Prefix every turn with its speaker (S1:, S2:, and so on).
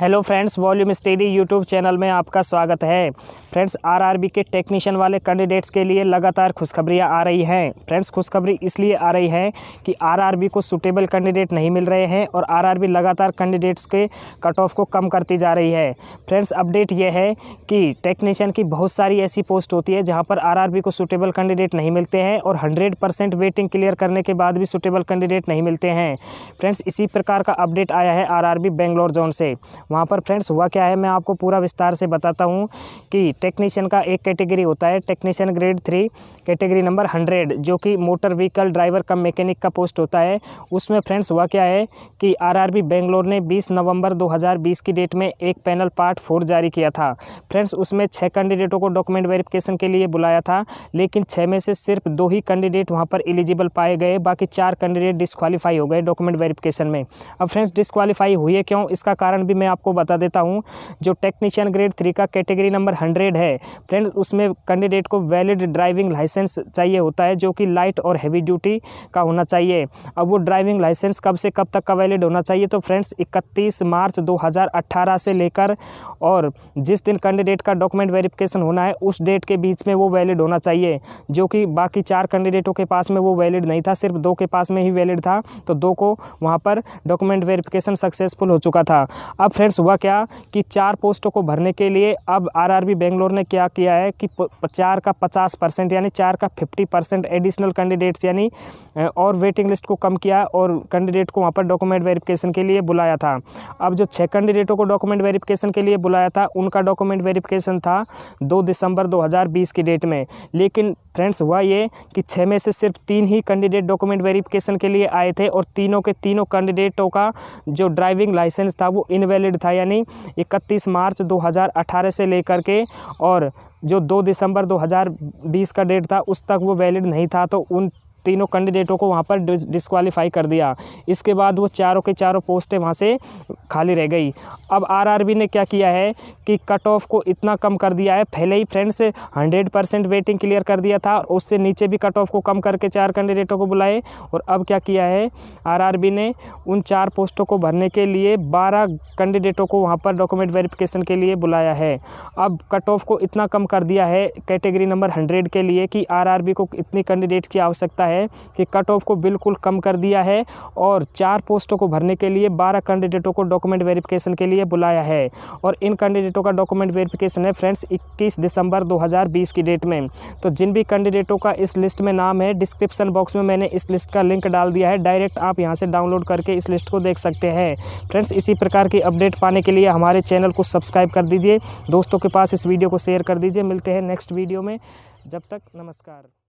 S1: Hello friends, volume study YouTube channel में आपका स्वागत है। फ्रेंड्स, आरआरबी के टेक्नीशियन वाले कैंडिडेट्स के लिए लगातार खुशखबरियां आ रही हैं। फ्रेंड्स, खुशखबरी इसलिए आ रही है कि आरआरबी को सूटेबल कैंडिडेट नहीं मिल रहे हैं और आरआरबी लगातार कैंडिडेट्स के कट ऑफ को कम करती जा रही है। फ्रेंड्स, अपडेट ये है कि टेक्नीशियन की बहुत सारी ऐसी पोस्ट होती है जहाँ पर आरआरबी को सूटेबल कैंडिडेट नहीं मिलते हैं और 100% वेटिंग क्लियर करने के बाद भी सूटेबल कैंडिडेट नहीं मिलते हैं। फ्रेंड्स, इसी प्रकार का अपडेट आया है आरआरबी बेंगलोर जोन से। वहाँ पर फ्रेंड्स हुआ क्या है, मैं आपको पूरा विस्तार से बताता हूँ कि टेक्नीशियन का एक कैटेगरी होता है, टेक्नीशियन ग्रेड 3 कैटेगरी नंबर 100, जो कि मोटर व्हीकल ड्राइवर कम मैकेनिक का पोस्ट होता है। उसमें फ्रेंड्स हुआ क्या है कि आरआरबी बेंगलोर ने 20 नवंबर 2020 की डेट में एक पैनल पार्ट 4 जारी किया था। फ्रेंड्स, उसमें 6 कैंडिडेटों को डॉक्यूमेंट वेरिफिकेशन के लिए बुलाया था, लेकिन 6 में से सिर्फ 2 ही कैंडिडेट वहाँ पर एलिजिबल पाए गए, बाकी 4 कैंडिडेट डिस्क्वालीफाई हो गए डॉक्यूमेंट वेरिफिकेशन में। अब फ्रेंड्स, डिस्क्वालीफाई हुए क्यों, इसका कारण भी मैं आपको बता देता हूं। जो टेक्नीशियन ग्रेड 3 का कैटेगरी नंबर 100 है फ्रेंड्स, उसमें कैंडिडेट को वैलिड ड्राइविंग लाइसेंस चाहिए होता है, जो कि लाइट और हैवी ड्यूटी का होना चाहिए। अब वो ड्राइविंग लाइसेंस कब से कब तक का वैलिड होना चाहिए, तो फ्रेंड्स 31 मार्च 2018 से लेकर और जिस दिन कैंडिडेट का डॉक्यूमेंट वेरिफिकेशन होना है उस डेट के बीच में वो वैलिड होना चाहिए, जो कि बाकी 4 कैंडिडेटों के पास में वो वैलिड नहीं था, सिर्फ 2 के पास में ही वैलिड था। तो 2 को वहाँ पर डॉक्यूमेंट वेरिफिकेशन सक्सेसफुल हो चुका था। अब फ्रेंड्स हुआ क्या कि 4 पोस्टों को भरने के लिए अब आरआरबी बेंगलोर ने क्या किया है कि 4 का 50% यानी 4 का 50% एडिशनल कैंडिडेट्स यानी और वेटिंग लिस्ट को कम किया और कैंडिडेट को वहाँ पर डॉक्यूमेंट वेरिफिकेशन के लिए बुलाया था। अब जो 6 कैंडिडेटों को डॉक्यूमेंट वेरिफिकेशन के लिए बुलाया था उनका डॉक्यूमेंट वेरिफिकेशन था 2 दिसंबर 2020 की डेट में, लेकिन फ्रेंड्स हुआ ये कि 6 में से सिर्फ 3 ही कैंडिडेट डॉक्यूमेंट वेरिफिकेशन के लिए आए थे और तीनों के तीनों कैंडिडेटों का जो ड्राइविंग लाइसेंस था वो इनवैलिड था, यानी 31 मार्च 2018 से लेकर के और जो 2 दिसंबर 2020 का डेट था उस तक वो वैलिड नहीं था। तो उन तीनों कैंडिडेटों को वहाँ पर डिस्क्वालीफाई कर दिया। इसके बाद वो चारों के चारों पोस्टें वहाँ से खाली रह गई। अब आरआरबी ने क्या किया है कि कट ऑफ को इतना कम कर दिया है, पहले ही फ्रेंड्स 100% वेटिंग क्लियर कर दिया था और उससे नीचे भी कट ऑफ को कम करके 4 कैंडिडेटों को बुलाए। और अब क्या किया है आरआरबी ने, उन 4 पोस्टों को भरने के लिए 12 कैंडिडेटों को वहाँ पर डॉक्यूमेंट वेरिफिकेशन के लिए बुलाया है। अब कट ऑफ को इतना कम कर दिया है कैटेगरी नंबर 100 के लिए कि आरआरबी को इतनी कैंडिडेट की आवश्यकता है कि कट ऑफ को बिल्कुल कम कर दिया है और 4 पोस्टों को भरने के लिए 12 कैंडिडेटों को डॉक्यूमेंट वेरिफिकेशन के लिए बुलाया है। और इन कैंडिडेटों का डॉक्यूमेंट वेरिफिकेशन है फ्रेंड्स 21 दिसंबर 2020 की डेट में। तो जिन भी कैंडिडेटों का इस लिस्ट में नाम है, डिस्क्रिप्शन बॉक्स में मैंने इस लिस्ट का लिंक डाल दिया है, डायरेक्ट आप यहां से डाउनलोड करके इस लिस्ट को देख सकते हैं। फ्रेंड्स, इसी प्रकार की अपडेट पाने के लिए हमारे चैनल को सब्सक्राइब कर दीजिए, दोस्तों के पास इस वीडियो को शेयर कर दीजिए। मिलते हैं नेक्स्ट वीडियो में, जब तक नमस्कार।